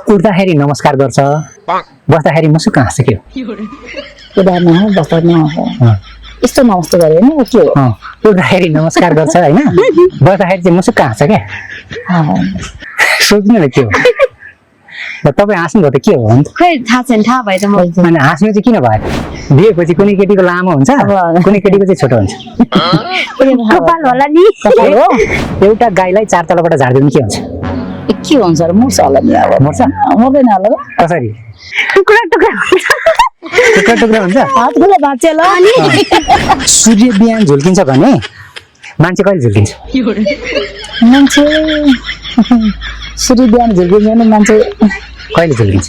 उठ्दाखेरि नमस्कार गर्छ बस्दाखेरि मुसुक्क हाँस्छ के हो उदाहरण हो बस्दा न यस्तो नमस्ते गरे नि के हो उठ्दाखेरि नमस्कार गर्छ हैन बस्दाखेरि चाहिँ मुसुक्क हाँस्छ क्या सोच्नु न के हो ल तपाईँ हाँस्नुभयो त के हो अन्त खै थाहा छैन थाहा भए त म अनि हाँस्नु चाहिँ किन भयो बिहेपछि कुनै केटीको लामो हुन्छ कुनै केटीको चाहिँ छोटो हुन्छ कपाल होला नि कपाल हो एउटा गाईलाई 4 तलबाट झार्दिनु के हुन्छ के हुन्छ र मर्छ होला नि अब मर्छ मर्दैन होला कसरी टुक्रा टुक्रा हुन्छ टुक्रा टुक्रा हुन्छ हातले भाँच्यो ल अनि सूर्य बिहान झुल्किन्छ भने मान्छे कहिले झुल्किन्छ मान्छे सूर्य बिहान झुल्किन्छ भने मान्छे कहिले झुल्किन्छ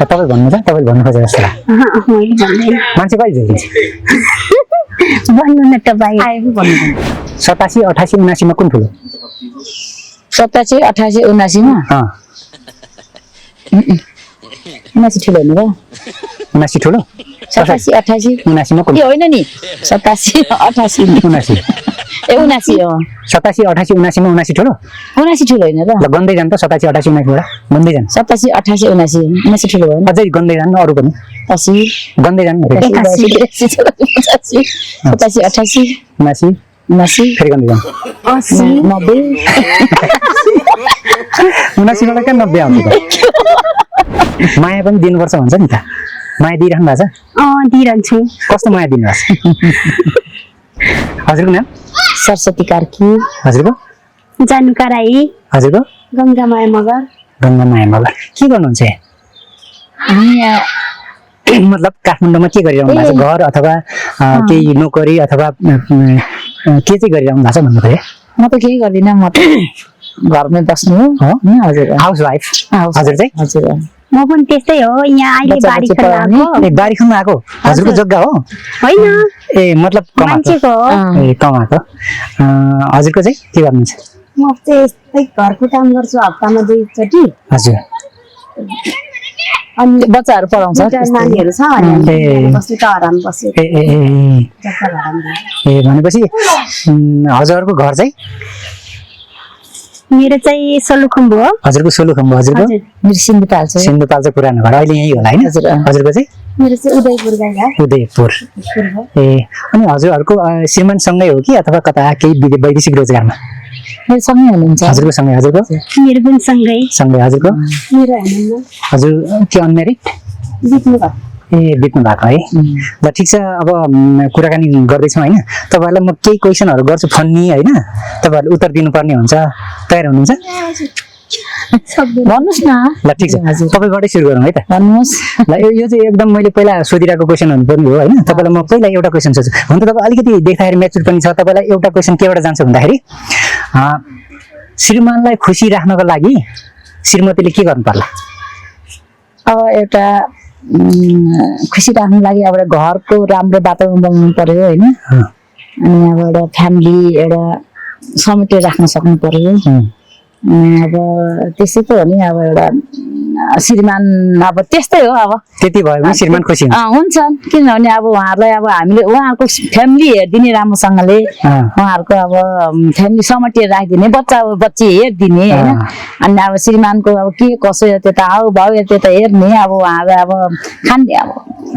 तपाईँ भन्नु त तपाईँले भन्नु खोजेको जस्तो लाग्यो मैले भन्दैन मान्छे कहिले झुल्किन्छ भन्नु न तपाईँ आएको भन्नु 87 88 79 मा कुन ठुलो 87 88 79 मा 79 ठुलो नि र 79 ठुलो 87 88 79 मा कुन ए होइन नि 87 88 79 ए 79 हो 87 88 79 मा 79 ठुलो 79 ठुलो होइन र ल गन्दै जानु त 87 88 79 बाट गन्दै जानु 87 88 79 79 ठुलो होइन अझै गन्दै जानु अरु पनि 80 गन्दै जानु 87 88 79 79 फेरि गन्दै जानु 80 90 79 बाट कहाँ 90 आउँछ त माया पनि दिनुपर्छ भन्छ नि त माया दिइराख्नु भएको छ दिइरहन्छु कस्तो माया दिनुभएको छ हजुरको नाम सरस्वती कार्की हजुरको जानुका राई हजुरको गङ्गामाया मगर गङ्गा माया मगर के गर्नुहुन्छ हामी यहाँ मतलब काठमाडौँमा के गरिरहनु भएको छ घर अथवा केही नोकरी अथवा के चाहिँ गरिरहनु भएको छ भन्नु खोजेँ म त केही गर्दिनँ म त घरमै बस्नु हो हजुर हाउस वाइफ हजुर चाहिँ हजुर म पनि त्यस्तै हो यहाँ अहिले बच्चा बारी बच्ची खेल्न आएको ए बारी खानु आएको हजुरको जग्गा हो होइन ए मतलब कमाएको मान्छेको हो ए कमाएको हजुरको चाहिँ के गर्नुहुन्छ म चाहिँ यस्तै घरको काम गर्छु हप्तामा 2 चोटि हजुर अनि बच्चाहरू पढाउँछ दुईटा नानीहरू छ अनि ए। बस्नु त आराम बस्यो ए ए ए जग्गा भएर ए भनेपछि हजुरहरूको घर चाहिँ मेरो चाहिँ सोलुखुम्बु हो हजुरको सोलुखुम्बु हजुरको हजुर मेरो सिन्धुपाल्छ सिन्धुपाल्चो पुरानो घर अहिले यही होला हैन हजुर। हजुरको चाहिँ मेरो चाहिँ उदयपुर गाई उदयपुर ए अनि हजुरहरूको श्रीमानसँगै हो कि अथवा कता केही वैदेशिक रोजगारमा मेरो सँगै हुनुहुन्छ हजुरको सँगै हजुरको मेरो पनि सँगै सँगै हजुरको मेरो हुनुहुन्न हजुर के अनम्यारिड बित्नु भयो ए बित्नु भएको है ल ठिक छ अब कुराकानी गर्दैछौँ होइन तपाईँहरूलाई म केही क्वेसनहरू गर्छु फन्नी होइन तपाईँहरूले उत्तर दिनुपर्ने हुन्छ तयार हुनुहुन्छ भन्नुहोस् न ल ठिक छ तपाईँबाटै सुरु गरौँ है त भन्नुहोस् ल यो चाहिँ एकदम मैले पहिला सोधिरहेको क्वेसन हुनुपर्ने हो होइन तपाईँलाई म पहिला एउटा क्वेसन सोध्छु हुन त तपाईँ अलिकति देख्दाखेरि म्याचुर पनि छ तपाईँलाई एउटा क्वेसन केबाट जान्छ भन्दाखेरि श्रीमानलाई खुसी राख्नको लागि श्रीमतीले के गर्नु पर्ला अब एउटा खुसी राख्नु लागि अब एउटा घरको राम्रो वातावरण बनाउनु पर्यो होइन अनि अब एउटा फ्यामिली एउटा समेटेर राख्न सक्नु पर्यो अब त्यसै त हो नि अब एउटा श्रीमान अब त्यस्तै हो अब त्यति भयो भने श्रीमान खुसी हुन्छ हुन्छ किनभने अब उहाँहरूलाई अब हामीले उहाँहरूको फ्यामिली हेरिदिने राम्रोसँगले उहाँहरूको अब फ्यामिली समेटेर राखिदिने बच्ची हेरिदिने होइन अनि अब श्रीमानको अब के कसो त्यता आऊ भाउ त्यता हेर्ने अब उहाँहरूलाई अब खाने अब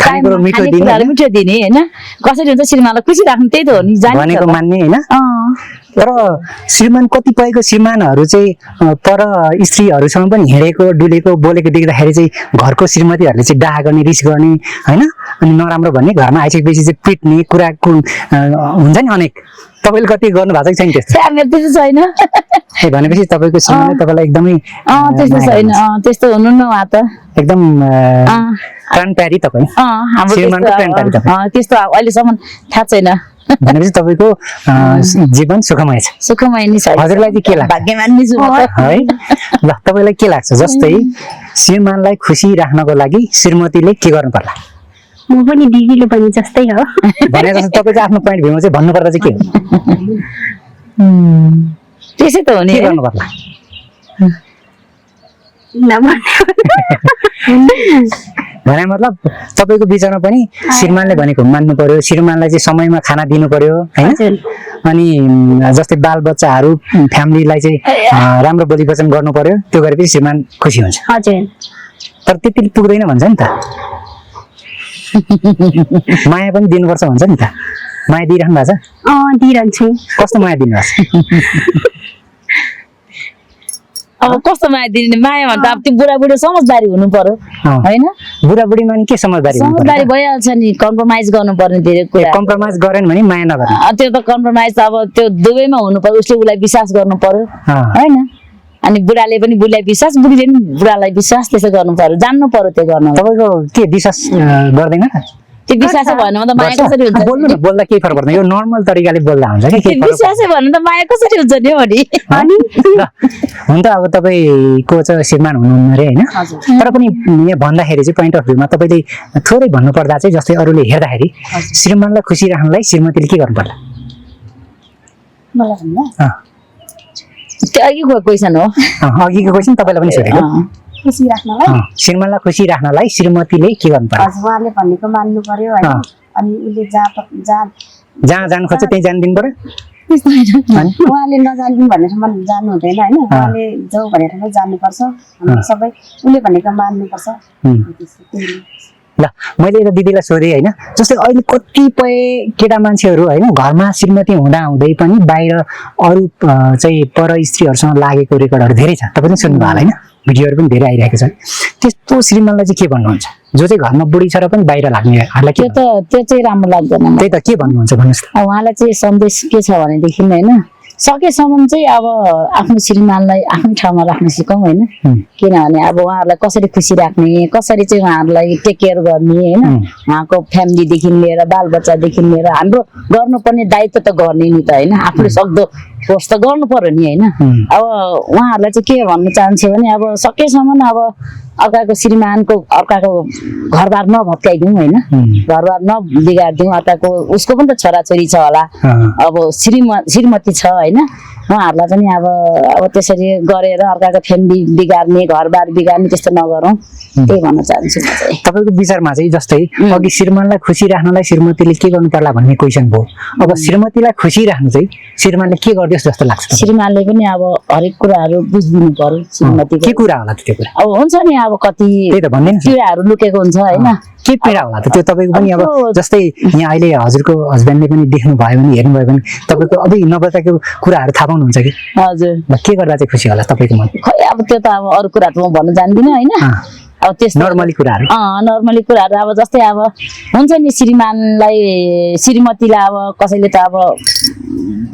खानेकुरो मिठो दिने खानेकुराहरू मिठो दिने होइन कसरी हुन्छ श्रीमानलाई खुसी राख्नु त्यही त हो नि भनेको मान्ने होइन तर श्रीमान कतिपयको श्रीमानहरू चाहिँ पर स्त्रीहरूसँग पनि हिँडेको डुलेको बोलेको देख्दाखेरि चाहिँ घरको श्रीमतीहरूले चाहिँ डाहा गर्ने रिस गर्ने होइन अनि नराम्रो भन्ने घरमा आइसकेपछि चाहिँ पिट्ने कुराको हुन्छ नि अनेक तपाईँले कति गर्नु भएको छैन त्यस्तो त्यस्तो छैन ए भनेपछि तपाईँको श्रीमानले तपाईँलाई एकदमै त्यस्तो छैन त्यस्तो हुनु न उहाँ त एकदम प्राणप्यारी तपाईँ श्रीमानको प्राणप्यारी तपाईँ त्यस्तो अहिलेसम्म थाहा छैन भनेपछि तपाईँको जीवन सुखमय छ सुखमय नि छ हजुरलाई चाहिँ के लाग्छ भाग्यमान नि छु म त है ल तपाईँलाई के लाग्छ जस्तै श्रीमानलाई खुसी राख्नको लागि श्रीमतीले के गर्नु पर्ला म पनि दिदीले पनि जस्तै हो भने जस्तो तपाईँको आफ्नो पोइन्ट भ्यूमा चाहिँ भन्नुपर्दा चाहिँ के हो त्यसै त हो नि के गर्नु पर्ला भने मतलब तपाईँको विचारमा पनि श्रीमानले भनेको मान्नु पर्यो श्रीमानलाई चाहिँ समयमा खाना दिनु पर्यो होइन अनि जस्तै बालबच्चाहरू फ्यामिलीलाई चाहिँ राम्रो बोली वचन गर्नु पर्यो, त्यो गरेपछि श्रीमान खुसी हुन्छ। हजुर तर त्यति पुग्दैन भन्छ नि त, माया पनि दिनुपर्छ भन्छ नि त। माया दिइराख्नु भएको छ? दिइरहन्छु। कस्तो माया दिनुभएको छ? अब कस्तो माया दिने, माया भन्दा अब त्यो बुढाबुढी समझदारी हुनु पर्यो होइन। बुढाबुढीमा नि के समझदारी हुनु पर्यो? समझदारी भइहाल्छ नि, कम्प्रोमाइज गर्नु पर्ने धेरै कुरा। कम्प्रोमाइज गरेन भने माया नगर्ने। त्यो त कम्प्रोमाइज अब त्यो दुवैमा हुनु पर्यो, उसले उसलाई विश्वास गर्नु पर्यो होइन। अनि बुढाले पनि बुढीलाई विश्वास, बुढीले पनि बुढालाई विश्वास, त्यसो गर्नु पर्यो, जान्नु पर्यो त्यो गर्न। तपाईँको के विश्वास गर्दैन त? त्यो विश्वासै भएन भने त माया कसरी हुन्छ? बोल्नु न, बोल्दा केही फरक पर्दैन, यो नर्मल तरिकाले बोल्दा हुन्छ कि केही फरक विश्वासै भएन त माया कसरी हुन्छ नि हो नि। ल, हुन त अब तपाईँको चाहिँ श्रीमान हुनुहुन्न अरे होइन, तर पनि यहाँ भन्दाखेरि चाहिँ पोइन्ट अफ भ्यूमा तपाईँले थोरै भन्नुपर्दा चाहिँ जस्तै अरूले हेर्दाखेरि श्रीमानलाई खुसी राख्नलाई श्रीमतीले के गर्नु पर्ला? मलाई भन्दा त्यो अघिको क्वेसन हो। अघिको क्वेसन तपाईँलाई पनि सोधेको। खुसी राख्नलाई श्रीमानलाई खुसी राख्नलाई श्रीमतीले के गर्नु पर्ला? हजुर उहाँले भनेको मान्नु पर्यो होइन। अनि उसले जहाँ जानु खोज्छ त्यहीँ जानु दिनु पर्यो। उहाँले नजान्दिउँ भन्नेसम्म जानु हुँदैन होइन। उहाँले जाऊ भनेर नै जानुपर्छ, हामी सबै उसले भनेको मान्नुपर्छ। ल, मैले एउटा दिदीलाई सोधेँ होइन, जस्तै अहिले कतिपय केटा मान्छेहरू होइन घरमा श्रीमती हुँदाहुँदै पनि बाहिर अरू चाहिँ पर स्त्रीहरूसँग लागेको रेकर्डहरू धेरै छ। तपाईँ पनि सुन्नुभयो होला होइन, भिडियोहरू पनि धेरै आइरहेको छ। त्यस्तो श्रीमानलाई चाहिँ के भन्नुहुन्छ, जो चाहिँ घरमा बुढी छ र पनि बाहिर लाग्नेहरूलाई? त्यो चाहिँ राम्रो लाग्दैन। त्यही त, के भन्नुहुन्छ भन्नुहोस् त। उहाँलाई चाहिँ सन्देश के छ भनेदेखि होइन, सकेसम्म चाहिँ अब आफ्नो श्रीमानलाई आफ्नो ठाउँमा राख्न सिकौँ होइन। किनभने अब उहाँहरूलाई कसरी खुसी राख्ने, कसरी चाहिँ उहाँहरूलाई टेक केयर गर्ने होइन, उहाँको फ्यामिलीदेखि लिएर बालबच्चादेखि लिएर हाम्रो गर्नुपर्ने दायित्व त गर्ने नि त होइन। आफूले सक्दो फोर्स त गर्नु पर्यो नि होइन। अब उहाँहरूलाई चाहिँ के भन्न चाहन्छु भने अब सकेसम्म अब अर्काको श्रीमानको अर्काको घरबार नभत्काइदिउँ होइन, घरबार नबिगारिदिउँ। अर्काको उसको पनि त छोराछोरी छ होला, अब श्रीमती छ होइन। उहाँहरूलाई पनि अब त्यसरी गरेर अर्काको फ्यामिली बिगार्ने, घरबार बिगार्ने त्यस्तो नगरौँ, त्यही भन्न चाहन्छु म चाहिँ। तपाईँको विचारमा चाहिँ जस्तै अघि श्रीमानलाई खुसी राख्नलाई श्रीमतीले के गर्नु पर्ला भन्ने क्वेसन भयो, अब श्रीमतीलाई खुसी राख्नु चाहिँ श्रीमानले के गरिदियोस् जस्तो लाग्छ? श्रीमानले पनि अब हरेक कुराहरू बुझिदिनु पर्यो श्रीमतीको। के कुरा होला त्यो कुरा? अब हुन्छ नि अब कति पीडाहरू लुकेको हुन्छ होइन। के पीडा होला त त्यो तपाईँको पनि? अब जस्तै यहाँ अहिले हजुरको हस्बेन्डले पनि देख्नु भयो भने हेर्नुभयो भने तपाईँको अझै नबताको कुराहरू थाहा पाउनुहुन्छ कि? हजुर। के गर्दा चाहिँ खुसी होला तपाईँको मन? खै अब त्यो त अब अरू कुरा त म भन्न जान्दिनँ होइन। अब त्यस्तो नर्मली कुराहरू नर्मली कुराहरू अब जस्तै अब हुन्छ नि श्रीमानलाई श्रीमतीलाई अब कसैले त अब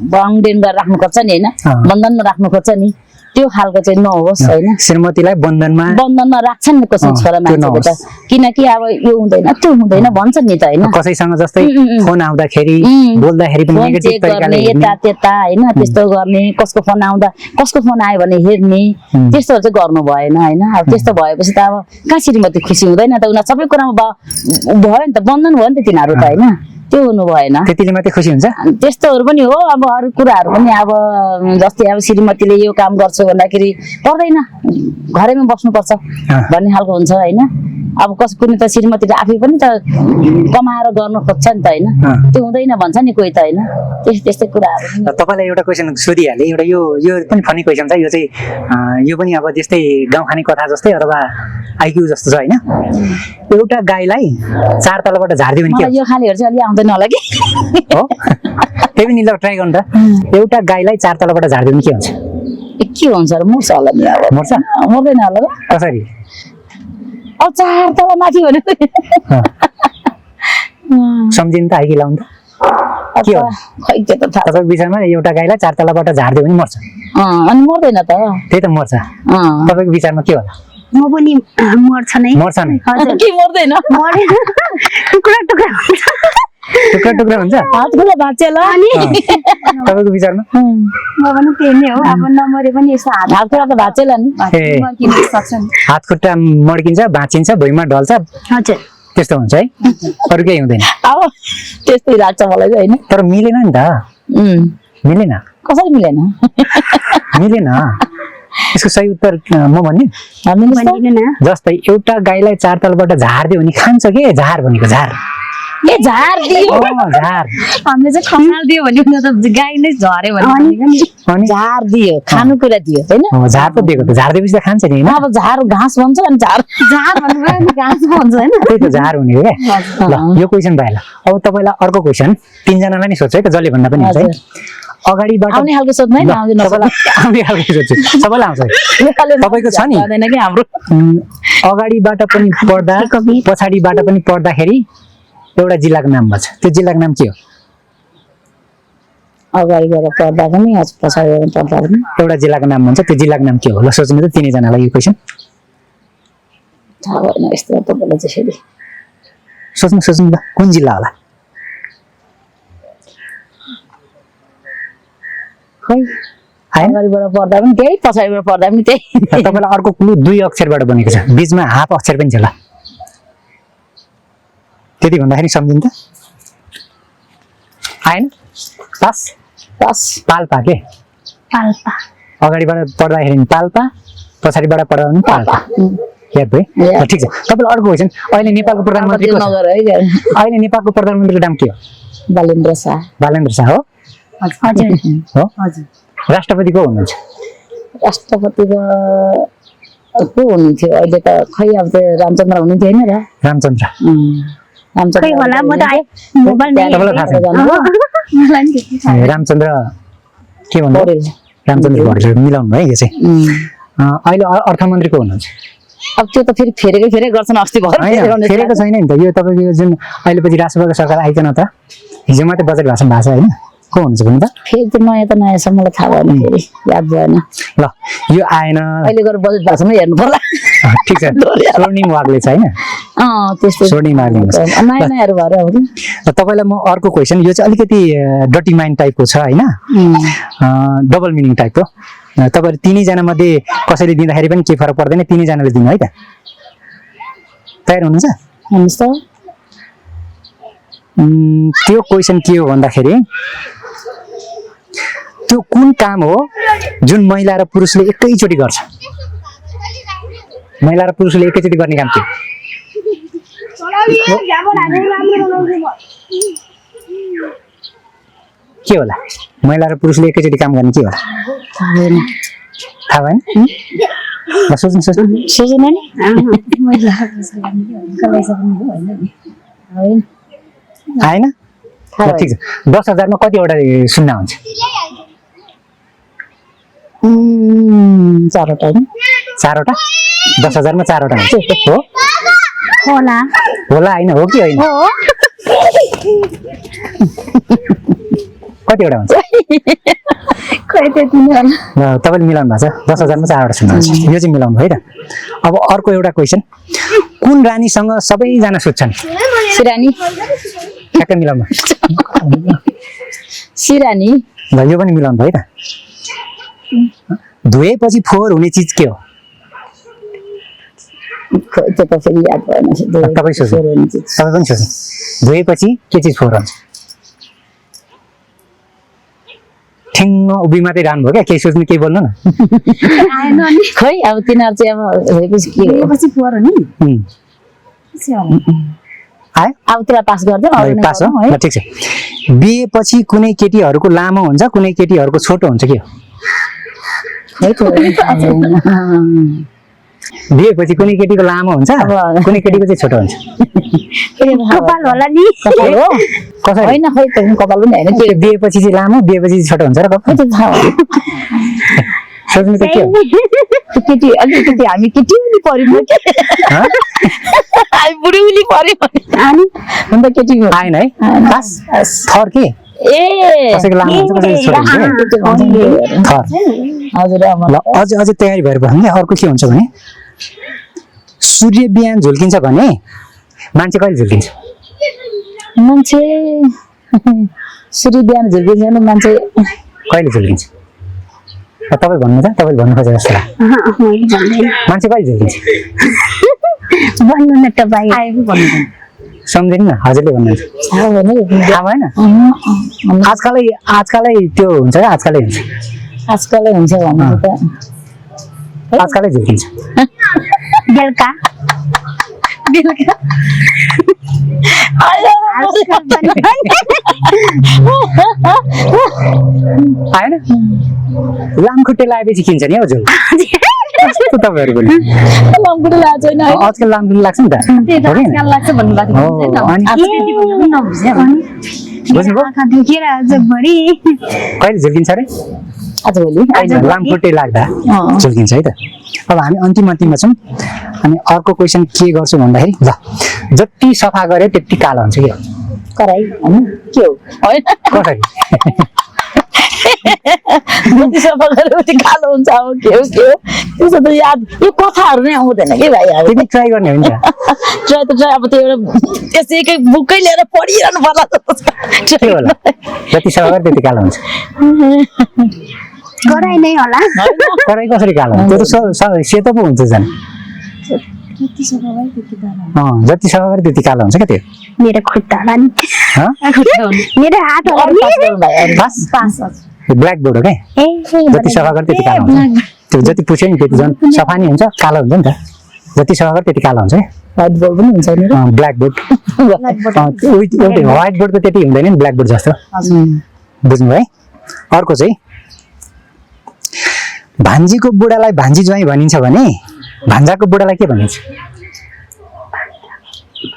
बाउन्डेन गरेर राख्नु खोज्छ नि होइन, बन्धनमा राख्नु खोज्छ नि, त्यो खालको चाहिँ नहोस् होइन। श्रीमतीलाई बन्धनमा राख्छन् नि कसै छोरा मान्छेले त, किनकि अब यो हुँदैन त्यो हुँदैन भन्छन् नि त होइन। कसैसँग जस्तै फोन आउँदाखेरि बोल्दाखेरि पनि नेगेटिभ तरिकाले यता त्यता होइन त्यस्तो गर्ने, कसको फोन आउँदा कसको फोन आयो भने हेर्ने, त्यस्तोहरू चाहिँ गर्नु भएन होइन। अब त्यस्तो भएपछि त अब कहाँ श्रीमती खुसी हुँदैन त, उनीहरू सबै कुरामा भयो नि त, बन्धन भयो नि त तिनीहरू त होइन, त्यो हुनु भएन। त्यतिले मात्रै खुसी हुन्छ? त्यस्तोहरू पनि हो। अब अरू कुराहरू पनि अब जस्तै अब श्रीमतीले यो काम गर्छु भन्दाखेरि पर्दैन, घरैमा बस्नुपर्छ भन्ने खालको हुन्छ होइन। अब कुनै त श्रीमतीले आफै पनि त कमाएर गर्न खोज्छ नि त होइन, त्यो हुँदैन भन्छ नि कोही त होइन। त्यस्तै कुराहरू। तपाईँलाई एउटा क्वेसन सोधिहालेँ, एउटा यो पनि फनी क्वेसन छ, यो चाहिँ यो पनि अब त्यस्तै गाउँखाने कथा जस्तै अथवा आइक्यू जस्तो छ होइन। एउटा गाईलाई 4 तलबाट झारिदियो भने के यो खानेहरू चाहिँ अलि आउँदैन होला कि हो? त्यही पनि ल ट्राई गर्नु त। एउटा गाईलाई 4 तलबाट झारिदियो भने के हुन्छ? के हुन्छ र? मर्छ होला नि। अब मर्छ? मर्दैन होला। कसरी? अब 4 तल माथि भने सम्झिनु त आइकी लाउनु त के हो? खै त्यो त थाहा। तपाईँको विचारमा एउटा गाईलाई 4 तलबाट झारिदियो भने मर्छ? अनि मर्दैन त? त्यही त मर्छ। तपाईँको विचारमा के होला? म पनि मर्छ नै। मर्छ नै? के मर्दैन? टुक्रा टुक्रा टुक्रा टुक्रा हुन्छ? हात खुला भाँचेला अनि तपाईँको विचारमा? म पनि त्यही नै हो। अब नमरे पनि यसो हात खुला त भाँचेला नि, किन सक्छ नि। हात खुट्टा मड्किन्छ, भाँचिन्छ, भुइँमा ढल्छ, हजुर त्यस्तो हुन्छ है, अरू केही हुँदैन। अब त्यस्तै लाग्छ मलाई होइन। तर मिलेन नि त? मिलेन? कसरी मिलेन? मिलेन। यसको सही उत्तर म भन्ने भनिदिनु न। जस्तै एउटा गाईलाई 4 तलबाट झारिदियो भने खान्छ के? झार भनेको झार ए झार दियो झार हामीले चाहिँ खसाल दियो भने उनीहरू त गाई नै झर्यो भने भनेको नि। अनि झार दियो खानुकुरा दियो हैन झार पो दिएको त झार दिएपछि त खान्छ नि हैन अब झार घाँस भन्छ अनि झार झार भनेको नि घाँस भन्छ हैन। त्यही त झार हुने हो क्या ल यो क्वेसन भएन अब तपाईँलाई अर्को क्वेसन तीनजनालाई नि सोध्छु है त जसले भन्दा पनि हुन्छ है अगाडिबाट आउने खालको सोध्नु है आउँदैन तपाईँलाई आउने खालको सोध्छु सबैलाई आउँछ तपाईँको छ नि आउँदैन कि हाम्रो अगाडिबाट पनि पढ्दा पछाडिबाट पनि पढ्दाखेरि एउटा जिल्लाको नाम भन्छ त्यो जिल्लाको नाम के हो अगाडि गएर पढ्दा पनि पछाडि गएर पढ्दा पनि एउटा जिल्लाको नाम भन्छ त्यो जिल्लाको नाम के हो ल सोच्नु त तिनैजनालाई यो क्वेसन थाहा भएन यस्तो तपाईँलाई त्यसरी सोच्नु सोच्नु त कुन जिल्ला होला खै आएन अगाडिबाट पढ्दा पनि त्यही पछाडिबाट पढ्दा पनि त्यही तपाईँलाई अर्को क्लु 2 अक्षरबाट बनेको छ बीचमा हाफ अक्षर पनि छ ल त्यति भन्दाखेरि सम्झिन्छ आएन पास बस पाल्पा के पाल्पा अगाडिबाट पढ्दाखेरि पनि पाल्पा पछाडिबाट पढ्दा पनि पाल्पा याद भयो याद। ठिक छ तपाईँलाई अर्को क्वेसन अहिले नेपालको प्रधानमन्त्री को छ नगर है अहिले नेपालको प्रधानमन्त्रीको नाम के हो बालेन्द्र शाह बालेन्द्र शाह हो हजुर हो हजुर। राष्ट्रपति को हुनुहुन्छ राष्ट्रपति को हुनुहुन्थ्यो अहिले त खै अब त्यो रामचन्द्र हुनुहुन्थ्यो होइन र रामचन्द्र रामचन्द्र खै होला म त मोबाइल नै तपाईँलाई थाहा छैन मलाई नि त्यति थाहा ए, रामचन्द्र के भन्नु पौडेल। रामचन्द्र पौडेल मिलाउनु भयो यो चाहिँ अहिले अर्थमन्त्री को हुनुहुन्छ अब त्यो त फेरि फेरेकै गर्छन् अस्ति भर्खर होइन फेरेको छैन नि त यो तपाईँको यो जुन अहिले पछि राष्ट्रपतिको सरकार आइकन त हिजो मात्रै बजेट भाषण भएको छ होइन को हुनुहुन्छ भन्नु त फेरि त नयाँ छ मलाई थाहा भएन फेरि याद भएन ल यो आएन अहिले गएर बजेट भाषणमै हेर्नु पर्ला ठिक छ स्वर्णिम वाग्ले छ होइन त्यस्तो स्वर्णिम वाग्ले हुन्छ नयाँ नयाँहरू भएर हो कि तपाईँलाई म अर्को क्वेसन यो चाहिँ अलिकति डटी माइन्ड टाइपको छ होइन डबल मिनिङ टाइपको तपाईँहरू तिनैजना मध्ये कसैले दिँदाखेरि पनि केही फरक पर्दैन तिनैजनाले दिनु है त तयार हुनुहुन्छ हेर्नुहोस् त त्यो क्वेसन के हो भन्दाखेरि त्यो कुन काम हो जुन महिला र पुरुषले एकैचोटि गर्छ महिला र पुरुषले एकैचोटि गर्ने काम के के होला महिला र पुरुषले एकैचोटि काम गर्ने के होला थाहा भएन थाहा भएन ल सोच्नु सोच्नु सोचेन नि होइन आएन ल ठिक छ 10,000 मा कतिवटा शून्य हुन्छ 4वटा होइन 4वटा 10,000 मा 4वटा हुन्छ हो होला होला होइन हो कि होइन कतिवटा हुन्छ खै त्यति नै होला। ल तपाईँले मिलाउनु भएको छ 10,000 मा 4वटा शून्य हुन्छ यो चाहिँ मिलाउनु भयो है त अब अर्को एउटा क्वेसन कुन रानीसँग सबैजना सुत्छन् सिरानी ठ्याक्कै मिलाउनु सिरानी ल यो पनि मिलाउनु भयो है त धोएपछि फोहोर हुने चिज के हो खोइ त्यो त फेरि याद भएन तपाईँ सोच्नु तपाईँ पनि सोच्नु धोएपछि के चिज फोहोर हुन्छ ठिङ्ग उभि मात्रै रहनुभयो क्या केही सोच्नु केही बोल्नु न आएन अनि खै अब तिनीहरू चाहिँ अब धोएपछि के हो पछि फोहोर हो नि त्यसै होला। आयो अब त्यसलाई पास गरिदिउँ अरू नै पास हो गरौँ है ल ठिक छ बिहेपछि कुनै केटीहरूको लामो हुन्छ कुनै केटीहरूको छोटो हुन्छ के हो है त बिहेपछि कुनै केटीको लामो हुन्छ अब कुनै केटीको चाहिँ छोटो हुन्छ कपाल होला नि कपाल हो कसरी होइन खै त कपाल पनि होइन के बिहेपछि चाहिँ लामो बिहेपछि चाहिँ छोटो हुन्छ र खै कपाल त थाहा भयो सोच्नु त के हो त्यो केटी अलिकति हामी केटी उली पर्यौँ के हँ? हामी बुढी उली पर्यौँ अनि अन्त केटी आएन है पास बस। थर के ए कसैको लामो हुन्छ कसैको छोटो हुन्छ के? थर हजुर ल अझ अझ तयारी भएर भन्नु नि अर्को के हुन्छ भने सूर्य बिहान झुल्किन्छ भने मान्छे कहिले झुल्किन्छ मान्छे सूर्य बिहान झुल्किन्छ भने मान्छे कहिले झुल्किन्छ तपाईँ भन्नु त तपाईँले भन्नु खोजेको जस्तो लाग्यो मान्छे कहिले झुल्किन्छ भन्नु न तपाईँ आएको भन्नु सम्झिनु न हजुरले भन्नुहुन्छ थाहा भएन थाहा भएन आजकलै त्यो हुन्छ क्या आजकलै हुन्छ आजकलै हुन्छ भने त आजकलै झुल्किन्छ बेलुका बेलुका आएन लामखुट्टे लगाएपछि किन्छ नि हौ झोल कस्तो तपाईँहरूको नि लामखुट्टे लाग्छ होइन आजकल लामखुट्टे लाग्छ नि त त्यही त आजकल लाग्छ भन्नुभएको थियो नि त। अनि आज त्यति भन्नु पनि नबुझ्यो भने। बुझ्नुभयो आँखा दुखेर आज भरि कहिले झुल्किन्छ अरे आजभोलि लामखुट्टे लाग्दा झुल्किन्छ है त। अब हामी अन्तिममा छौँ अनि अर्को क्वेसन के गर्छु भन्दाखेरि ल जति सफा गऱ्यो त्यति कालो हुन्छ कि कराई होइन के हो होइन कसरी जति सफा गरेर उति कालो हुन्छ अब के हो त्यसो त याद यो कथाहरू नै आउँदैन कि भाइ अब त्यति ट्राई गर्ने हो नि त ट्राई त ट्राई अब त्यो एउटा त्यसैकै बुकै लिएर पढिरहनु पर्ला के होला जति सफा गऱ्यो त्यति कालो हुन्छ गराइ नै होला। कराई कसरी कालो हुन्छ त्यो त सेतो पो हुन्छ झन् जति सफा भयो त्यति कालो। जति सफा गऱ्यो त्यति कालो हुन्छ क्या त्यो मेरो खुट्टा होला नि मेरो हात होला नि। पास ब्ल्याक बोर्ड हो क्या ए जति सफा गऱ्यो त्यति कालो हुन्छ त्यो जति पुछ्यो नि त्यति झन् सफा नि हुन्छ कालो हुन्छ नि त जति सफा गऱ्यो त्यति कालो हुन्छ क्या व्हाइट बोर्ड पनि हुन्छ नि ब्ल्याक बोर्ड एउटै व्हाइट बोर्ड त त्यति हुँदैन नि ब्ल्याक बोर्ड जस्तो बुझ्नु है। अर्को चाहिँ भान्जीको बुढालाई भान्जी ज्वाइँ भनिन्छ भने भान्जाको बुढालाई के भनिन्छ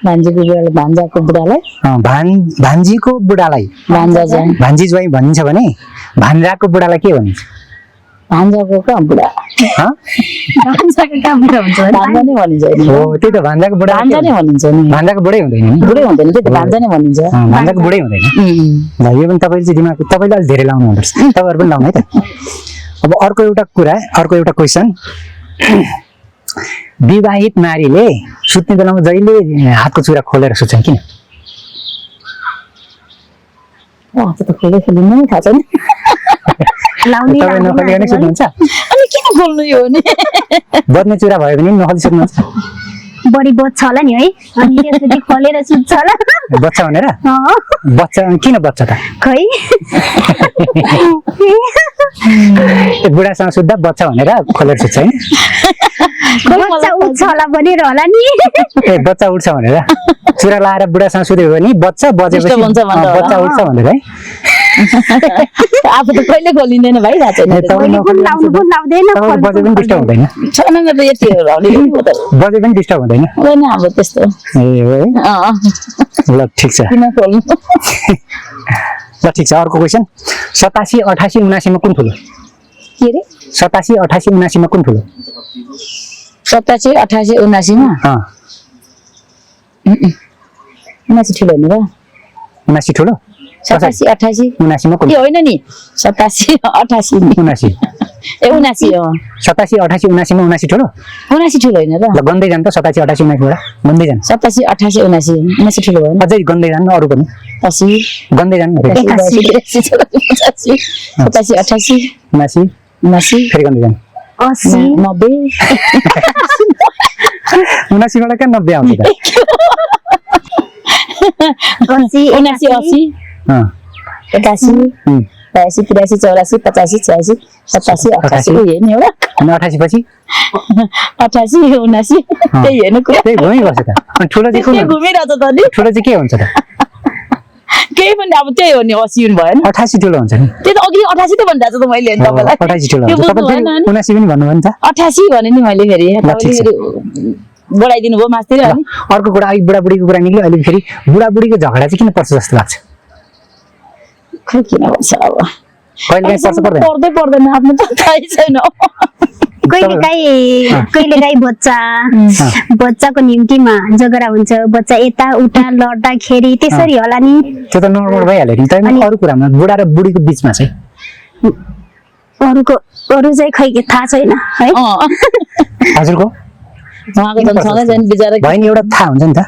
भान्जाको बुढालाई भान्जीको बुढालाई भान्जा चाहिँ भान्जी ज्वाइँ भनिन्छ भने भान्जाको बुढालाई के भनिन्छ भान्जाको कहाँ बुढा भान्जाको कहाँ बुढा हुन्छ भान्जा नै भनिन्छ नि हो त्यही त भान्जाको बुढा भान्जा नै भनिन्छ नि भान्जाको बुढै हुँदैन नि बुढै हुँदैन त्यही त भान्जा नै भनिन्छ भान्जाको बुढै हुँदैन ल यो पनि तपाईँले चाहिँ दिमाग तपाईँले अलिक धेरै लाउनु हुँदो रहेछ तपाईँहरू पनि लाउनु है त। अब अर्को एउटा क्वेसन विवाहित नारीले सुत्ने बेलामा जहिले हातको चुरा खोलेर सुत्छन् किन त्यो त खोले खोलिनु नै थाहा छैन लाउने तपाईँ नखोलिकन नै सुत्नुहुन्छ अनि किन खोल्नु यो नि बज्ने चुरा भयो भने नखोली सुत्नुहुन्छ बढी बच्छ होला नि है अनि त्यसपछि खोलेर सुत्छ होला बच्चा भनेर बच्चा किन बच्चा त खै बुढासँग सुत्दा बच्चा भनेर खोलेर सुत्छ होइन बच्चा उठ्छ होला भनेर होला नि ए बच्चा उठ्छ भनेर चुरा लाएर बुढासँग सुत्यो भने बच्चा बजेपछि बच्चा उठ्छ भनेर है आफू त कहिले खोलिँदैन भाइ थाहा छैन कहिले पनि लाउनु पनि लाउँदैन बजे पनि डिस्टर्ब हुँदैन छैन मेरो त यति हो बजे पनि डिस्टर्ब हुँदैन हुँदैन अब त्यस्तो ए हो है ल ठिक छ किन खोल्नु ल ठिक छ। अर्को क्वेसन 87 88 79 मा कुन ठुलो के रे 87 88 79 मा कुन ठुलो 87 88 79 मा 79 ठुलो होइन र 79 ठुलो 87 88 79 मा कुन ए होइन नि 87 88 नि 79 ए 79 हो 87 88 79 मा 79 ठुलो 79 ठुलो होइन र ल गन्दै जानु त 87 88 79 बाट गन्दै जानु 87 88 79 79 ठुलो होइन अझै गन्दै जानु अरु पनि 80 गन्दै जानु 87 88 79 79 फेरि गन्दै जानु 80 90 79 बाट कहाँ 90 आउँछ त 80 79 80 81 82 83 84 85 86 87 88 यही नि हो अनि 88 पछि 88 79 त्यही हेर्नु कुरा त्यही घुमिबस्छ त अनि ठुलो चाहिँ कुन घुमिरहेछ त नि ठुलो चाहिँ के हुन्छ त केही पनि अब त्यही हो नि 80 हुनु भएन 88 ठुलो हुन्छ नि त्यो त अघि 88 त भनिरहेको छु त मैले नि तपाईलाई 88 ठुलो त्यो हुन्छ बुझ्नु तपाईले भएन नि 79 पनि भन्नुभयो नि त 88 भने नि मैले फेरि ठिक छ। तपाईले बढाइदिनु भयो मास्तिर अनि अर्को कुरा अलिक बुढाबुढीको कुरा निक्ल्यो अहिले फेरि बुढाबुढीको झगडा चाहिँ किन पर्छ जस्तो लाग्छ खै किन भन्छ अब कहिले काहीँ पर्छ पर्दैन पर्दै पर्दैन आफ्नो त थाहै छैन कहिलेकाहीँ बच्चाको निम्तिमा झगडा हुन्छ बच्चा यता उता लड्दाखेरि त्यसरी होला नि त्यो त नर्मल भइहाल्यो नि तर अरू कुरामा बुढा र बुढीको बिचमा चाहिँ अरू चाहिँ खै थाहा छैन है हजुरको उहाँको त सँगै जाने बिचारा भयो नि एउटा थाहा हुन्छ नि त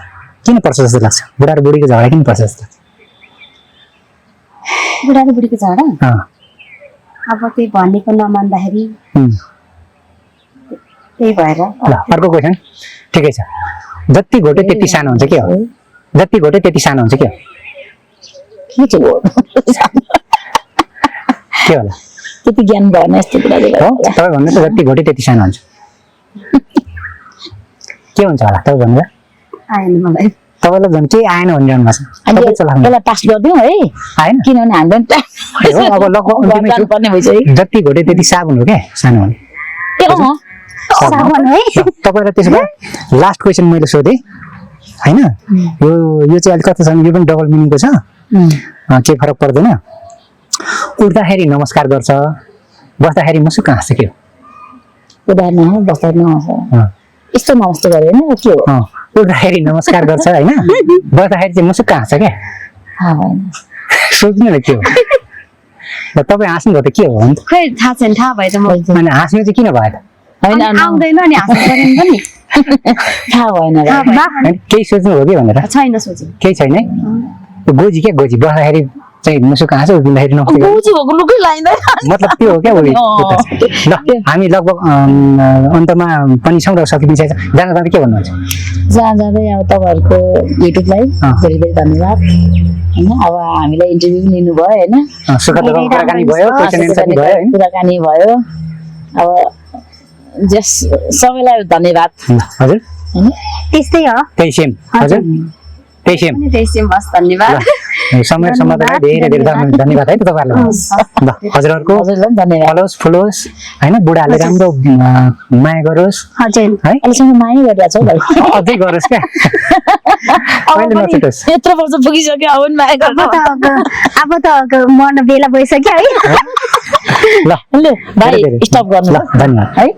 किन पर्छ जस्तो लाग्छ बुढा र बुढीको झगडा किन पर्छ जस्तो बुढा र बुढीको झगडा अँ अब त्यही भनेको नमान्दाखेरि त्यही भएर ल अर्को क्वेसन ठिकै छ जति घोटे त्यति सानो हुन्छ के हो जति घोटे त्यति सानो हुन्छ के हो के चाहिँ के होला त्यति ज्ञान भएन यस्तो कुराले हो तपाईँ भन्नु त जति घोटे त्यति सानो हुन्छ के हुन्छ होला तपाईँ भन्नु आएन मलाई तपाईँलाई झन् केही आएन भनिरहनु भएको छ अनि तपाईँ चलाउनु यसलाई पास गरिदिउँ है आएन किनभने हामीले हो अब लगभग अन्तिमै छु। पर्ने भइसक्यो जति घोटे त्यति साबुन हो क्या सानो भने ए अँ साबुन है ल, तपाईँलाई त्यसो भए लास्ट क्वेसन मैले सोधेँ होइन यो चाहिँ अलिक कस्तो छ भने यो पनि डबल मिनिङको छ केही फरक पर्दैन उठ्दाखेरि नमस्कार गर्छ बस्दाखेरि मुसुक्क हाँस्छ के हो उदाहरण बस्दा नआउँछ अँ, यस्तो नमस्ते गरे होइन के हो अँ, उठ्दाखेरि नमस्कार गर्छ होइन बस्दाखेरि चाहिँ मुसुक्क हाँस्छ क्या थाहा भएन सोच्नु न के हो ल तपाईँ हाँस्नुभयो त के हो अन्त खै थाहा छैन थाहा भए त म अनि हाँस्नु चाहिँ किन भयो त होइन अनि आउँदैन नि हाँस्नु परेन नि थाहा भएन र। थाहा भएन होइन, केही सोच्नु हो कि भनेर छैन सोचे केही छैन है गोजी क्या गोजी बस्दाखेरि चाहिँ मुसुक्क हाँस्छ उभिँदाखेरि नमस्ते गर्छ। बुझी भएको लुकै लाइँदैन मतलब त्यो हो क्या उयो ल हामी लगभग अन्तमा पनि छौँ र सकिदिन्छ जाँदा जाँदा के भन्नुहुन्छ जहाँ जाँदै अब तपाईँहरूको युट्युबलाई धेरै धेरै धन्यवाद होइन अब हामीलाई इन्टरभ्यू पनि लिनुभयो होइन सुख दुःख कुराकानी भयो क्वेसन एन्सर भयो होइन कुराकानी भयो अब जस सबैलाई धन्यवाद हजुर होइन त्यस्तै हो त्यही सेम हजुर त्यही सेम पनि त्यही सेम बस धन्यवाद समय समाधान धेरै धेरै धन्यवाद है त तपाईँहरूलाई ल हजुरहरूको हजुरलाई पनि धन्यवाद फलोस् फुलोस् होइन बुढाहरूले राम्रो माया गरोस् हजुर है अहिलेसम्म माया गरिरहेको छ हौ भाइ अझै गरोस् क्या कहिले नछुटोस् यत्रो वर्ष पुगिसक्यो अब पनि माया गर्नु अब त मर्न बेला भइसक्यो है ल ल भाइ धेरै धेरै। स्टप गर्नु ल धन्यवाद है